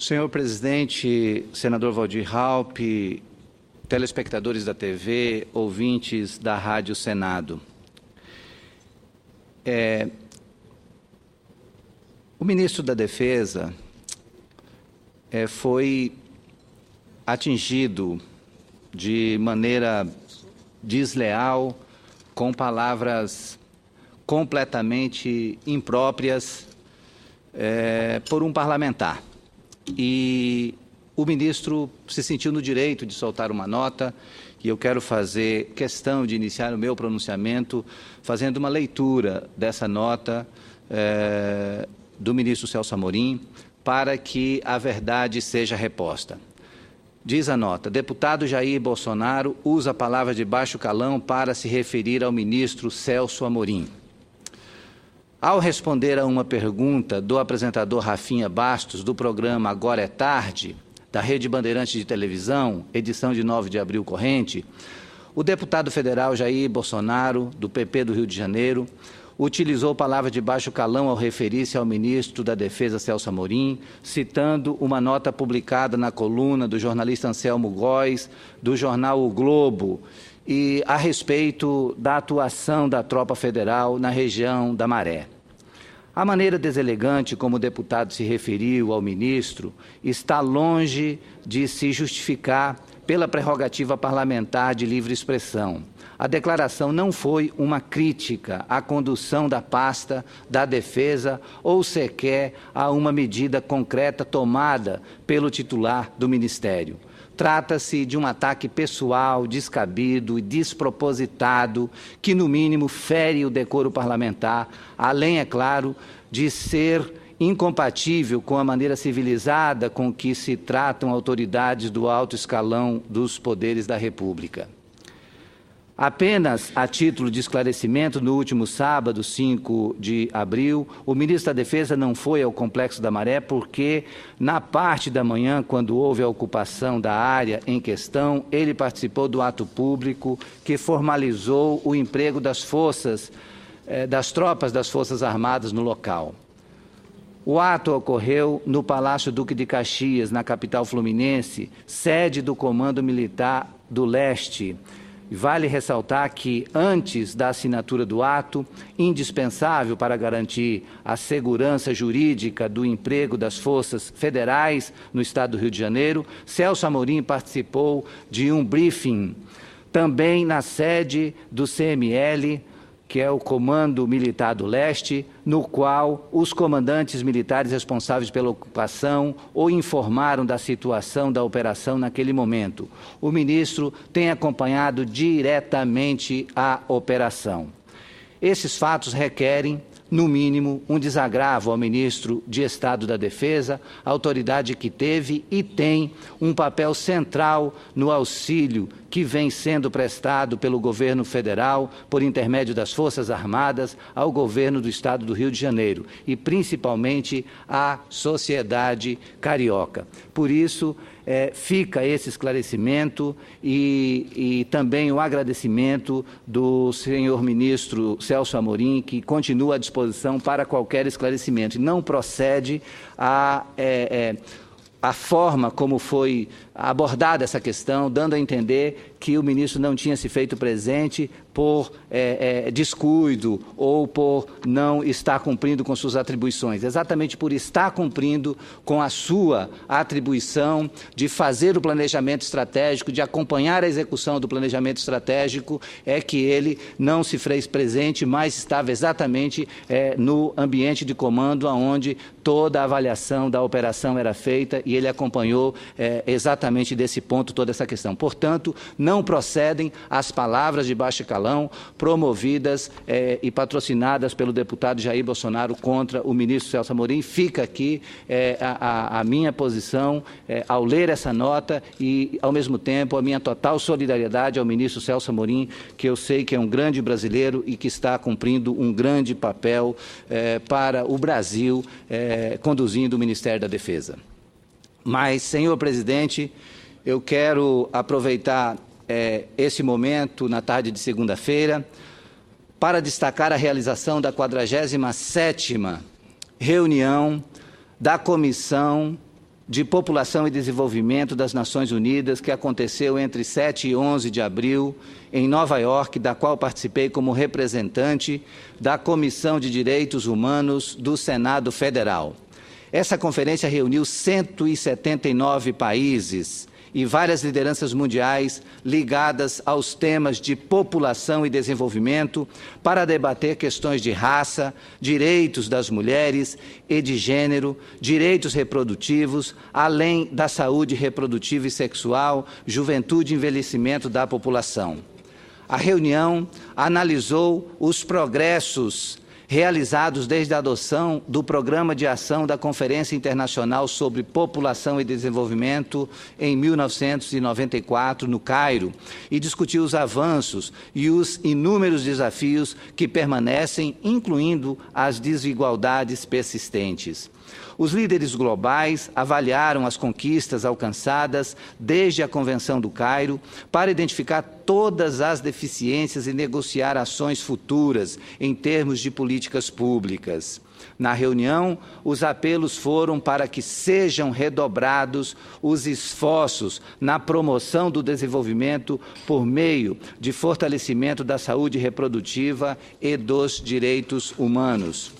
Senhor presidente, senador Waldir Raupp, telespectadores da TV, ouvintes da Rádio Senado. O ministro da Defesa foi atingido de maneira desleal, com palavras completamente impróprias por um parlamentar. E o ministro se sentiu no direito de soltar uma nota, e eu quero fazer questão de iniciar o meu pronunciamento fazendo uma leitura dessa nota do ministro Celso Amorim, para que a verdade seja reposta. Diz a nota: deputado Jair Bolsonaro usa a palavra de baixo calão para se referir ao ministro Celso Amorim. Ao responder a uma pergunta do apresentador Rafinha Bastos, do programa Agora é Tarde, da Rede Bandeirantes de Televisão, edição de 9 de abril corrente, o deputado federal Jair Bolsonaro, do PP do Rio de Janeiro, utilizou palavra de baixo calão ao referir-se ao ministro da Defesa Celso Amorim, citando uma nota publicada na coluna do jornalista Anselmo Góes, do jornal O Globo, e a respeito da atuação da tropa federal na região da Maré. A maneira deselegante como o deputado se referiu ao ministro está longe de se justificar pela prerrogativa parlamentar de livre expressão. A declaração não foi uma crítica à condução da pasta da defesa ou sequer a uma medida concreta tomada pelo titular do ministério. Trata-se de um ataque pessoal, descabido e despropositado, que, no mínimo, fere o decoro parlamentar, além, é claro, de ser incompatível com a maneira civilizada com que se tratam autoridades do alto escalão dos poderes da República. Apenas a título de esclarecimento, no último sábado, 5 de abril, o ministro da Defesa não foi ao Complexo da Maré porque, na parte da manhã, quando houve a ocupação da área em questão, ele participou do ato público que formalizou o emprego das tropas das Forças Armadas no local. O ato ocorreu no Palácio Duque de Caxias, na capital fluminense, sede do Comando Militar do Leste. Vale ressaltar que, antes da assinatura do ato, indispensável para garantir a segurança jurídica do emprego das forças federais no estado do Rio de Janeiro, Celso Amorim participou de um briefing também na sede do CML, que é o Comando Militar do Leste, no qual os comandantes militares responsáveis pela ocupação o informaram da situação da operação naquele momento. O ministro tem acompanhado diretamente a operação. Esses fatos requerem, no mínimo, um desagravo ao ministro de Estado da Defesa, autoridade que teve e tem um papel central no auxílio que vem sendo prestado pelo governo federal, por intermédio das Forças Armadas, ao governo do Estado do Rio de Janeiro e, principalmente, à sociedade carioca. Por isso, fica esse esclarecimento e também o agradecimento do senhor ministro Celso Amorim, que continua à disposição para qualquer esclarecimento. E não procede a forma como foi abordada essa questão, dando a entender que o ministro não tinha se feito presente por descuido ou por não estar cumprindo com suas atribuições. Exatamente por estar cumprindo com a sua atribuição de fazer o planejamento estratégico, de acompanhar a execução do planejamento estratégico, é que ele não se fez presente, mas estava exatamente no ambiente de comando, onde toda a avaliação da operação era feita, e ele acompanhou exatamente desse ponto toda essa questão. Portanto, não procedem as palavras de baixo calão promovidas e patrocinadas pelo deputado Jair Bolsonaro contra o ministro Celso Amorim. Fica aqui a minha posição ao ler essa nota e, ao mesmo tempo, a minha total solidariedade ao ministro Celso Amorim, que eu sei que é um grande brasileiro e que está cumprindo um grande papel para o Brasil, conduzindo o Ministério da Defesa. Mas, senhor presidente, eu quero aproveitar esse momento, na tarde de segunda-feira, para destacar a realização da 47ª reunião da Comissão de População e Desenvolvimento das Nações Unidas, que aconteceu entre 7 e 11 de abril, em Nova York, da qual participei como representante da Comissão de Direitos Humanos do Senado Federal. Essa conferência reuniu 179 países e várias lideranças mundiais ligadas aos temas de população e desenvolvimento para debater questões de raça, direitos das mulheres e de gênero, direitos reprodutivos, além da saúde reprodutiva e sexual, juventude e envelhecimento da população. A reunião analisou os progressos realizados desde a adoção do Programa de Ação da Conferência Internacional sobre População e Desenvolvimento em 1994, no Cairo, e discutiu os avanços e os inúmeros desafios que permanecem, incluindo as desigualdades persistentes. Os líderes globais avaliaram as conquistas alcançadas desde a Convenção do Cairo para identificar todas as deficiências e negociar ações futuras em termos de políticas públicas. Na reunião, os apelos foram para que sejam redobrados os esforços na promoção do desenvolvimento por meio de fortalecimento da saúde reprodutiva e dos direitos humanos.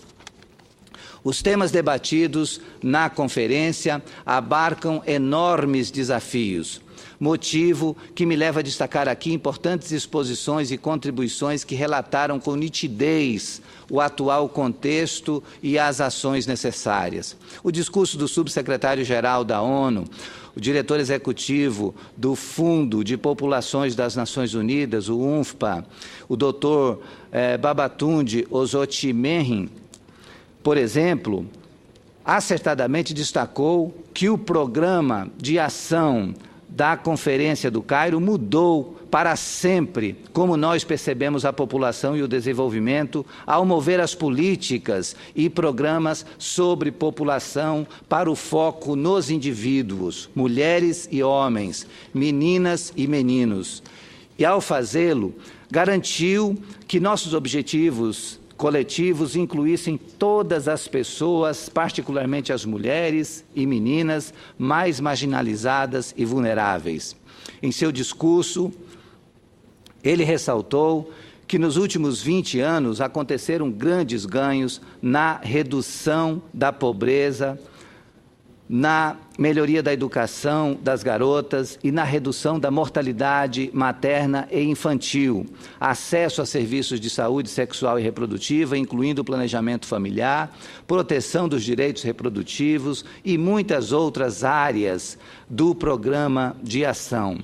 Os temas debatidos na conferência abarcam enormes desafios, motivo que me leva a destacar aqui importantes exposições e contribuições que relataram com nitidez o atual contexto e as ações necessárias. O discurso do subsecretário-geral da ONU, o diretor executivo do Fundo de Populações das Nações Unidas, o UNFPA, o Dr. Babatunde Osotimehin, por exemplo, acertadamente destacou que o programa de ação da Conferência do Cairo mudou para sempre como nós percebemos a população e o desenvolvimento ao mover as políticas e programas sobre população para o foco nos indivíduos, mulheres e homens, meninas e meninos. E ao fazê-lo, garantiu que nossos objetivos coletivos incluíssem todas as pessoas, particularmente as mulheres e meninas mais marginalizadas e vulneráveis. Em seu discurso, ele ressaltou que nos últimos 20 anos aconteceram grandes ganhos na redução da pobreza, na melhoria da educação das garotas e na redução da mortalidade materna e infantil, acesso a serviços de saúde sexual e reprodutiva, incluindo o planejamento familiar, proteção dos direitos reprodutivos e muitas outras áreas do programa de ação.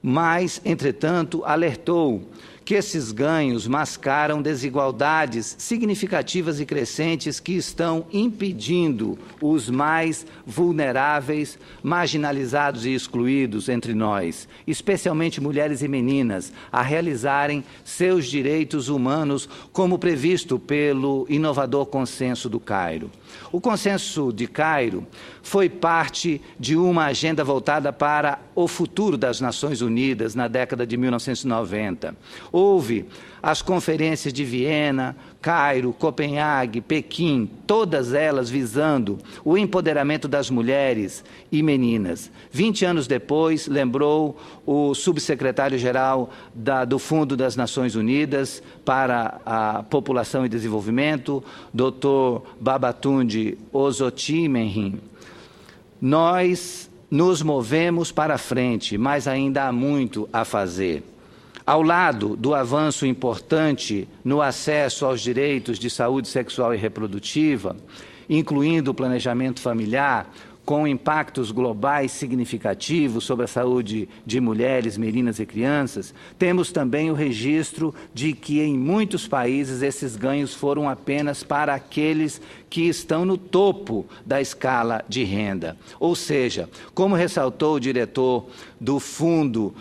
Mas, entretanto, alertou que esses ganhos mascaram desigualdades significativas e crescentes que estão impedindo os mais vulneráveis, marginalizados e excluídos entre nós, especialmente mulheres e meninas, a realizarem seus direitos humanos como previsto pelo inovador Consenso do Cairo. O Consenso de Cairo foi parte de uma agenda voltada para o futuro das Nações Unidas na década de 1990. Houve as conferências de Viena, Cairo, Copenhague, Pequim, todas elas visando o empoderamento das mulheres e meninas. 20 anos depois, lembrou o subsecretário-geral do Fundo das Nações Unidas para a População e Desenvolvimento, Dr. Babatunde Osotimehin, nós nos movemos para frente, mas ainda há muito a fazer. Ao lado do avanço importante no acesso aos direitos de saúde sexual e reprodutiva, incluindo o planejamento familiar, com impactos globais significativos sobre a saúde de mulheres, meninas e crianças, temos também o registro de que em muitos países esses ganhos foram apenas para aqueles que estão no topo da escala de renda. Ou seja, como ressaltou o diretor do Fundo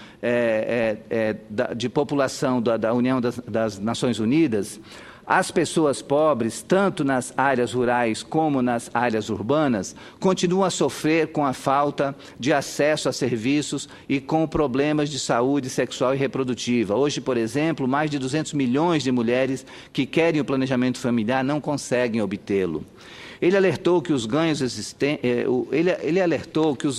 de População da União das Nações Unidas, as pessoas pobres, tanto nas áreas rurais como nas áreas urbanas, continuam a sofrer com a falta de acesso a serviços e com problemas de saúde sexual e reprodutiva. Hoje, por exemplo, mais de 200 milhões de mulheres que querem o planejamento familiar não conseguem obtê-lo. Ele alertou que os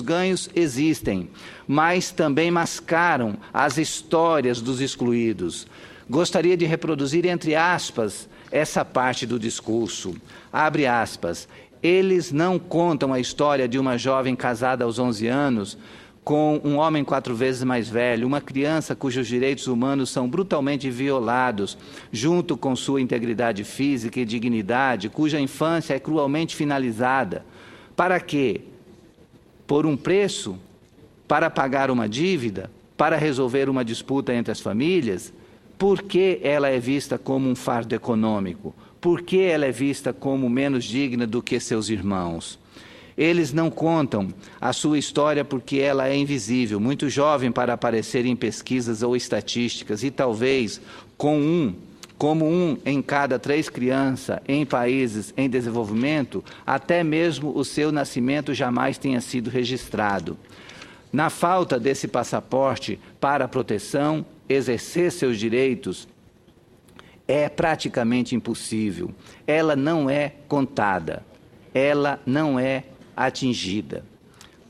ganhos existem, mas também mascaram as histórias dos excluídos. Gostaria de reproduzir, entre aspas, essa parte do discurso. Abre aspas. Eles não contam a história de uma jovem casada aos 11 anos com um homem 4 vezes mais velho, uma criança cujos direitos humanos são brutalmente violados, junto com sua integridade física e dignidade, cuja infância é cruelmente finalizada. Para quê? Por um preço? Para pagar uma dívida? Para resolver uma disputa entre as famílias? Por que ela é vista como um fardo econômico? Por que ela é vista como menos digna do que seus irmãos? Eles não contam a sua história porque ela é invisível, muito jovem para aparecer em pesquisas ou estatísticas, e talvez como um em cada 3 crianças em países em desenvolvimento, até mesmo o seu nascimento jamais tenha sido registrado. Na falta desse passaporte para a proteção, exercer seus direitos é praticamente impossível. Ela não é contada, ela não é atingida.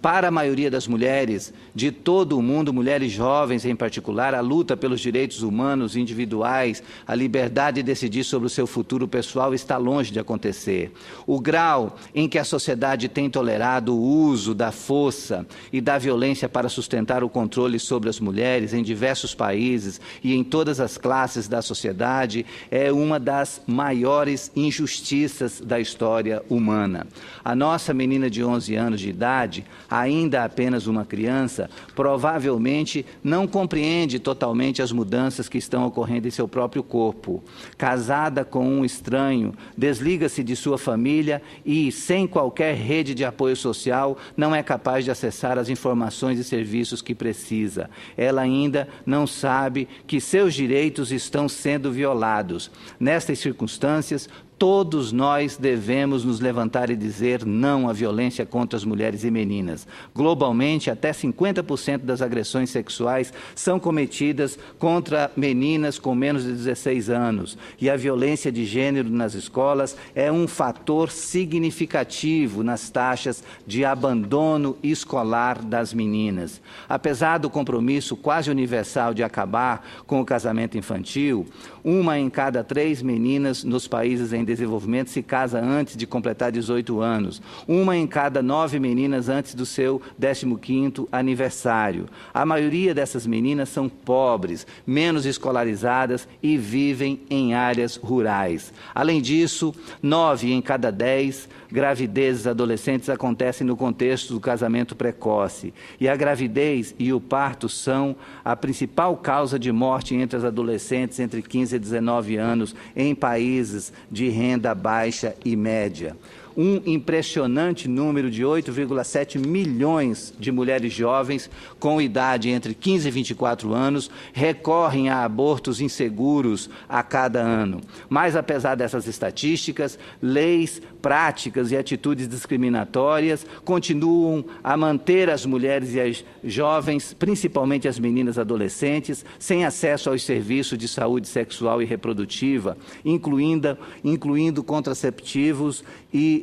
Para a maioria das mulheres de todo o mundo, mulheres jovens em particular, a luta pelos direitos humanos individuais, a liberdade de decidir sobre o seu futuro pessoal está longe de acontecer. O grau em que a sociedade tem tolerado o uso da força e da violência para sustentar o controle sobre as mulheres em diversos países e em todas as classes da sociedade é uma das maiores injustiças da história humana. A nossa menina de 11 anos de idade, ainda apenas uma criança, provavelmente não compreende totalmente as mudanças que estão ocorrendo em seu próprio corpo. Casada com um estranho, desliga-se de sua família e, sem qualquer rede de apoio social, não é capaz de acessar as informações e serviços que precisa. Ela ainda não sabe que seus direitos estão sendo violados. Nestas circunstâncias, todos nós devemos nos levantar e dizer não à violência contra as mulheres e meninas. Globalmente, até 50% das agressões sexuais são cometidas contra meninas com menos de 16 anos. E a violência de gênero nas escolas é um fator significativo nas taxas de abandono escolar das meninas. Apesar do compromisso quase universal de acabar com o casamento infantil, 1 em cada 3 meninas nos países em desenvolvimento se casa antes de completar 18 anos. 1 em cada 9 meninas antes do seu 15º aniversário. A maioria dessas meninas são pobres, menos escolarizadas e vivem em áreas rurais. Além disso, 9 em cada 10 gravidezes adolescentes acontecem no contexto do casamento precoce. E a gravidez e o parto são a principal causa de morte entre as adolescentes entre 15 e 19 anos em países de renda baixa e média. Um impressionante número de 8,7 milhões de mulheres jovens com idade entre 15 e 24 anos recorrem a abortos inseguros a cada ano. Mas, apesar dessas estatísticas, leis, práticas e atitudes discriminatórias continuam a manter as mulheres e as jovens, principalmente as meninas adolescentes, sem acesso aos serviços de saúde sexual e reprodutiva, incluindo contraceptivos e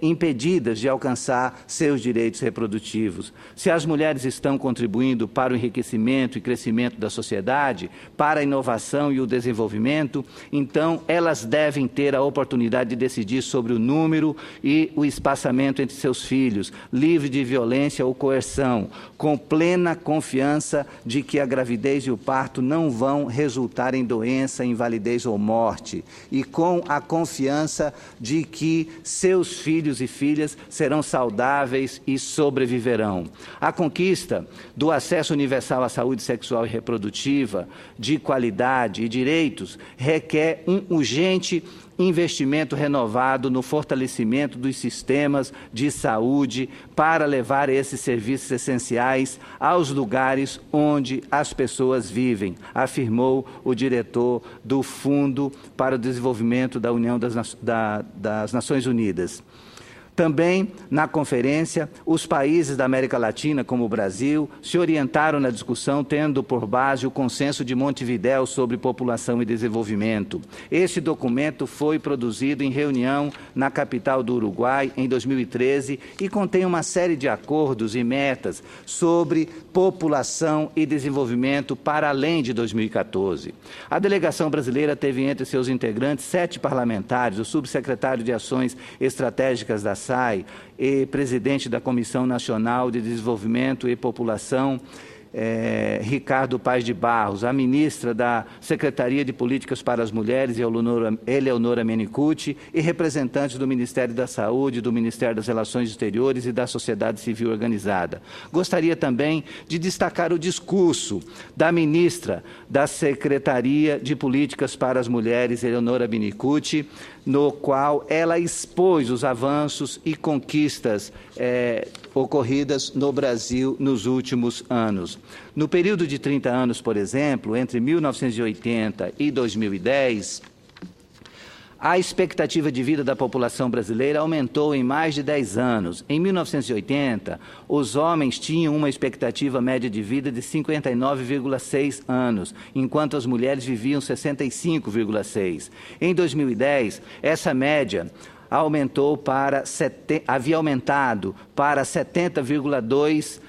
impedidas de alcançar seus direitos reprodutivos. Se as mulheres estão contribuindo para o enriquecimento e crescimento da sociedade, para a inovação e o desenvolvimento, então elas devem ter a oportunidade de decidir sobre o número e o espaçamento entre seus filhos, livre de violência ou coerção, com plena confiança de que a gravidez e o parto não vão resultar em doença, invalidez ou morte, e com a confiança de que seus filhos e filhas serão saudáveis e sobreviverão. A conquista do acesso universal à saúde sexual e reprodutiva, de qualidade e direitos, requer um urgente investimento renovado no fortalecimento dos sistemas de saúde para levar esses serviços essenciais aos lugares onde as pessoas vivem, afirmou o diretor do Fundo para o Desenvolvimento da União das Nações Unidas. Também, na conferência, os países da América Latina, como o Brasil, se orientaram na discussão, tendo por base o Consenso de Montevidéu sobre População e Desenvolvimento. Este documento foi produzido em reunião na capital do Uruguai, em 2013, e contém uma série de acordos e metas sobre população e desenvolvimento para além de 2014. A delegação brasileira teve entre seus integrantes 7 parlamentares, o subsecretário de Ações Estratégicas da SAI e presidente da Comissão Nacional de Desenvolvimento e População, Ricardo Paes de Barros, a ministra da Secretaria de Políticas para as Mulheres, Eleonora Menicucci, e representantes do Ministério da Saúde, do Ministério das Relações Exteriores e da Sociedade Civil Organizada. Gostaria também de destacar o discurso da ministra da Secretaria de Políticas para as Mulheres, Eleonora Menicucci, no qual ela expôs os avanços e conquistas ocorridas no Brasil nos últimos anos. No período de 30 anos, por exemplo, entre 1980 e 2010, a expectativa de vida da população brasileira aumentou em mais de 10 anos. Em 1980, os homens tinham uma expectativa média de vida de 59,6 anos, enquanto as mulheres viviam 65,6. Em 2010, essa média havia aumentado para 70,2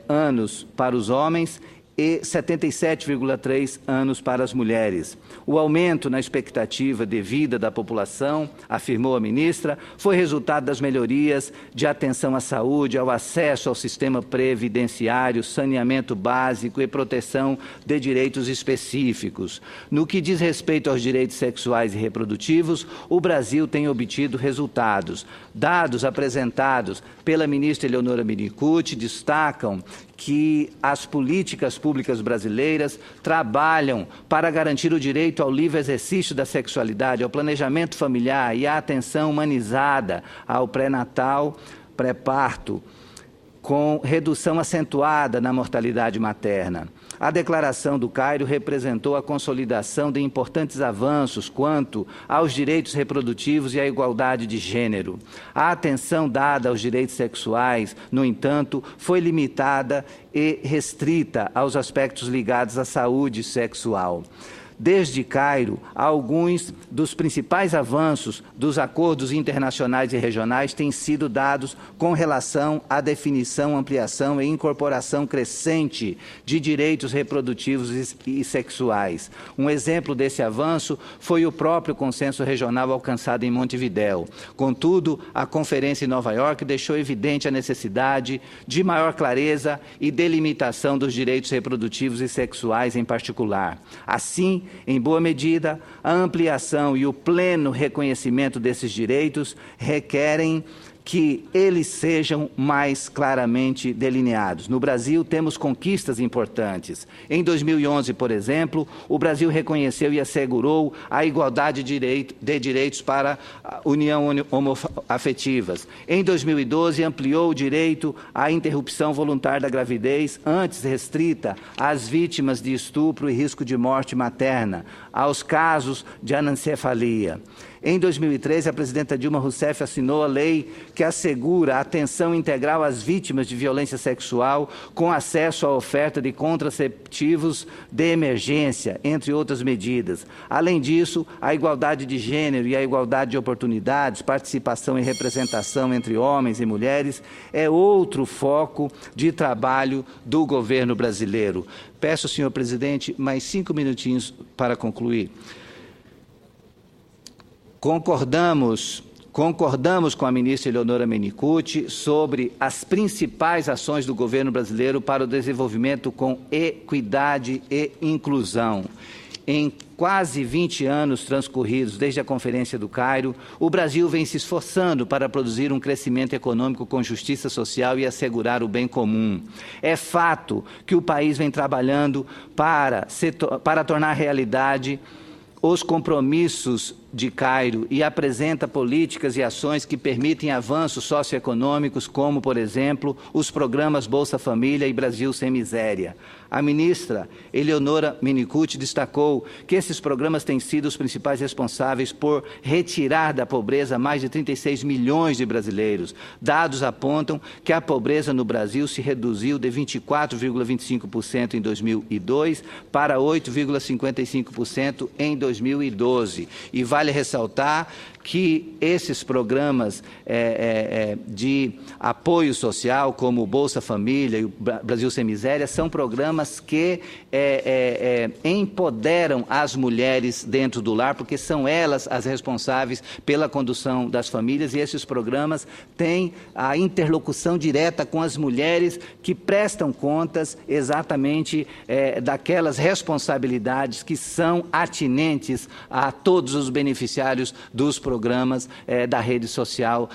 anos para os homens e 77,3 anos para as mulheres. O aumento na expectativa de vida da população, afirmou a ministra, foi resultado das melhorias de atenção à saúde, ao acesso ao sistema previdenciário, saneamento básico e proteção de direitos específicos. No que diz respeito aos direitos sexuais e reprodutivos, o Brasil tem obtido resultados. Dados apresentados pela ministra Eleonora Menicucci destacam que as políticas públicas brasileiras trabalham para garantir o direito ao livre exercício da sexualidade, ao planejamento familiar e à atenção humanizada ao pré-natal, pré-parto, com redução acentuada na mortalidade materna. A Declaração do Cairo representou a consolidação de importantes avanços quanto aos direitos reprodutivos e à igualdade de gênero. A atenção dada aos direitos sexuais, no entanto, foi limitada e restrita aos aspectos ligados à saúde sexual. Desde Cairo, alguns dos principais avanços dos acordos internacionais e regionais têm sido dados com relação à definição, ampliação e incorporação crescente de direitos reprodutivos e sexuais. Um exemplo desse avanço foi o próprio consenso regional alcançado em Montevidéu. Contudo, a conferência em Nova York deixou evidente a necessidade de maior clareza e delimitação dos direitos reprodutivos e sexuais em particular. Assim, em boa medida, a ampliação e o pleno reconhecimento desses direitos requerem que eles sejam mais claramente delineados. No Brasil, temos conquistas importantes. Em 2011, por exemplo, o Brasil reconheceu e assegurou a igualdade de direitos para a união homoafetivas. Em 2012, ampliou o direito à interrupção voluntária da gravidez, antes restrita às vítimas de estupro e risco de morte materna, aos casos de anencefalia. Em 2013, a presidenta Dilma Rousseff assinou a lei que assegura a atenção integral às vítimas de violência sexual com acesso à oferta de contraceptivos de emergência, entre outras medidas. Além disso, a igualdade de gênero e a igualdade de oportunidades, participação e representação entre homens e mulheres é outro foco de trabalho do governo brasileiro. Peço, senhor presidente, mais 5 minutinhos para concluir. Concordamos com a ministra Eleonora Menicucci sobre as principais ações do governo brasileiro para o desenvolvimento com equidade e inclusão. Em quase 20 anos transcorridos desde a Conferência do Cairo, o Brasil vem se esforçando para produzir um crescimento econômico com justiça social e assegurar o bem comum. É fato que o país vem trabalhando para tornar realidade os compromissos de Cairo e apresenta políticas e ações que permitem avanços socioeconômicos, como, por exemplo, os programas Bolsa Família e Brasil Sem Miséria. A ministra Eleonora Menicucci destacou que esses programas têm sido os principais responsáveis por retirar da pobreza mais de 36 milhões de brasileiros. Dados apontam que a pobreza no Brasil se reduziu de 24,25% em 2002 para 8,55% em 2012. E vale ressaltar que esses programas de apoio social, como o Bolsa Família e o Brasil Sem Miséria, são programas que empoderam as mulheres dentro do lar, porque são elas as responsáveis pela condução das famílias, e esses programas têm a interlocução direta com as mulheres que prestam contas exatamente daquelas responsabilidades que são atinentes a todos os beneficiários dos programas da rede social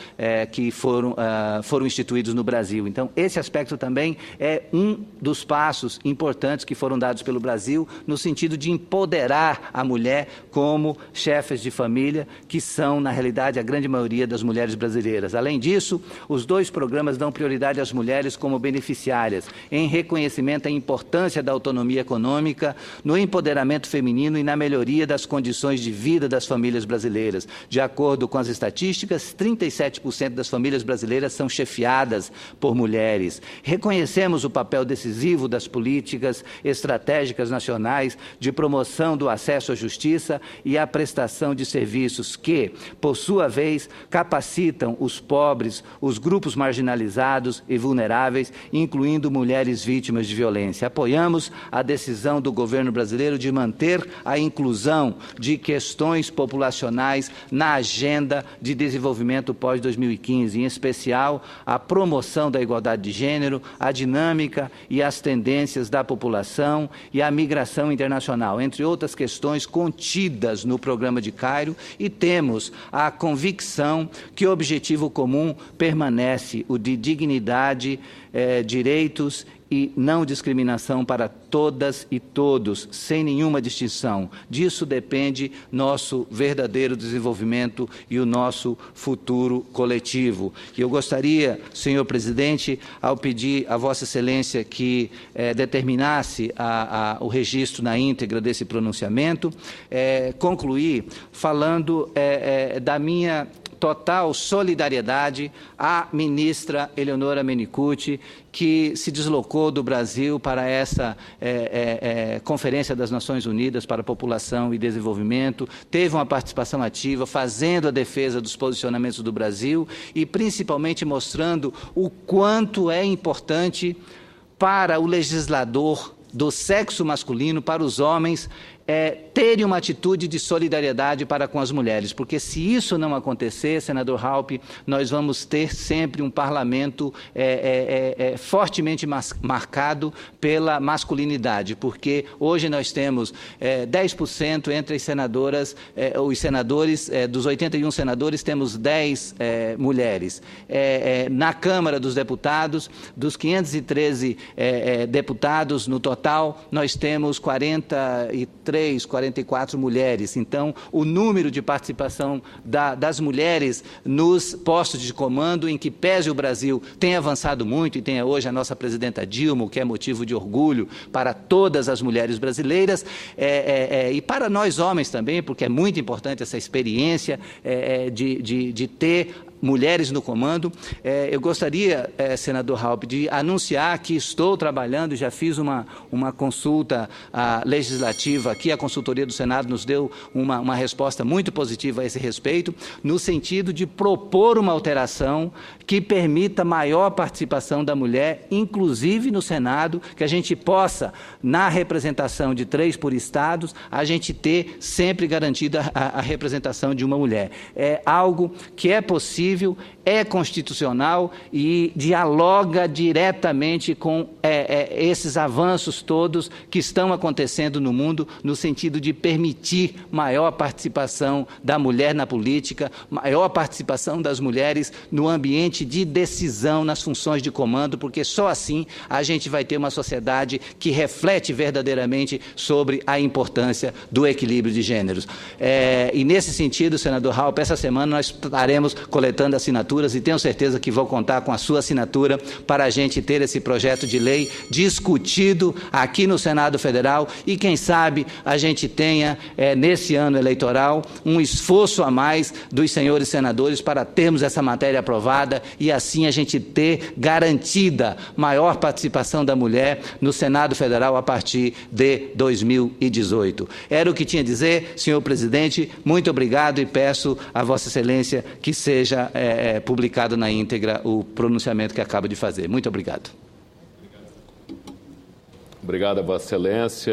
que foram instituídos no Brasil. Então, esse aspecto também é um dos passos importantes que foram dados pelo Brasil no sentido de empoderar a mulher como chefes de família, que são, na realidade, a grande maioria das mulheres brasileiras. Além disso, os dois programas dão prioridade às mulheres como beneficiárias, em reconhecimento à importância da autonomia econômica, no empoderamento feminino e na melhoria das condições de vida das famílias brasileiras. De acordo com as estatísticas, 37% das famílias brasileiras são chefiadas por mulheres. Reconhecemos o papel decisivo das políticas estratégicas nacionais de promoção do acesso à justiça e à prestação de serviços que, por sua vez, capacitam os pobres, os grupos marginalizados e vulneráveis, incluindo mulheres vítimas de violência. Apoiamos a decisão do governo brasileiro de manter a inclusão de questões populacionais na agenda de desenvolvimento pós-2015, em especial a promoção da igualdade de gênero, a dinâmica e as tendências da população e a migração internacional, entre outras questões contidas no programa de Cairo, e temos a convicção que o objetivo comum permanece, o de dignidade, direitos e não discriminação para todas e todos, sem nenhuma distinção. Disso depende nosso verdadeiro desenvolvimento e o nosso futuro coletivo. E eu gostaria, senhor presidente, ao pedir a Vossa Excelência que determinasse o registro na íntegra desse pronunciamento, concluir falando da minha total solidariedade à ministra Eleonora Menicucci, que se deslocou do Brasil para essa Conferência das Nações Unidas para a População e Desenvolvimento, teve uma participação ativa, fazendo a defesa dos posicionamentos do Brasil e principalmente mostrando o quanto é importante para o legislador do sexo masculino, para os homens, terem uma atitude de solidariedade para com as mulheres, porque se isso não acontecer, senador Raupp, nós vamos ter sempre um parlamento fortemente marcado pela masculinidade, porque hoje nós temos 10% entre as senadoras, os senadores, dos 81 senadores, temos 10 mulheres. Na Câmara dos Deputados, dos 513 deputados no total, nós temos 44 mulheres. Então, o número de participação das mulheres nos postos de comando, em que pese o Brasil tem avançado muito, e tem hoje a nossa presidenta Dilma, o que é motivo de orgulho para todas as mulheres brasileiras, e para nós homens também, porque é muito importante essa experiência de ter mulheres no comando. Eu gostaria, senador Raupp, de anunciar que estou trabalhando, já fiz uma consulta legislativa aqui, a consultoria do Senado nos deu uma resposta muito positiva a esse respeito, no sentido de propor uma alteração que permita maior participação da mulher, inclusive no Senado, que a gente possa, na representação de 3 por estados, a gente ter sempre garantida a representação de uma mulher. É algo que é possível possível, é constitucional e dialoga diretamente com esses avanços todos que estão acontecendo no mundo, no sentido de permitir maior participação da mulher na política, maior participação das mulheres no ambiente de decisão, nas funções de comando, porque só assim a gente vai ter uma sociedade que reflete verdadeiramente sobre a importância do equilíbrio de gêneros. E nesse sentido, senador Raupp, essa semana nós estaremos coletando assinaturas e tenho certeza que vou contar com a sua assinatura para a gente ter esse projeto de lei discutido aqui no Senado Federal e, quem sabe, a gente tenha, nesse ano eleitoral, um esforço a mais dos senhores senadores para termos essa matéria aprovada e, assim, a gente ter garantida maior participação da mulher no Senado Federal a partir de 2018. Era o que tinha a dizer, senhor presidente. Muito obrigado e peço a Vossa Excelência que seja publicado na íntegra o pronunciamento que acaba de fazer. Muito obrigado. Obrigado a Vossa Excelência.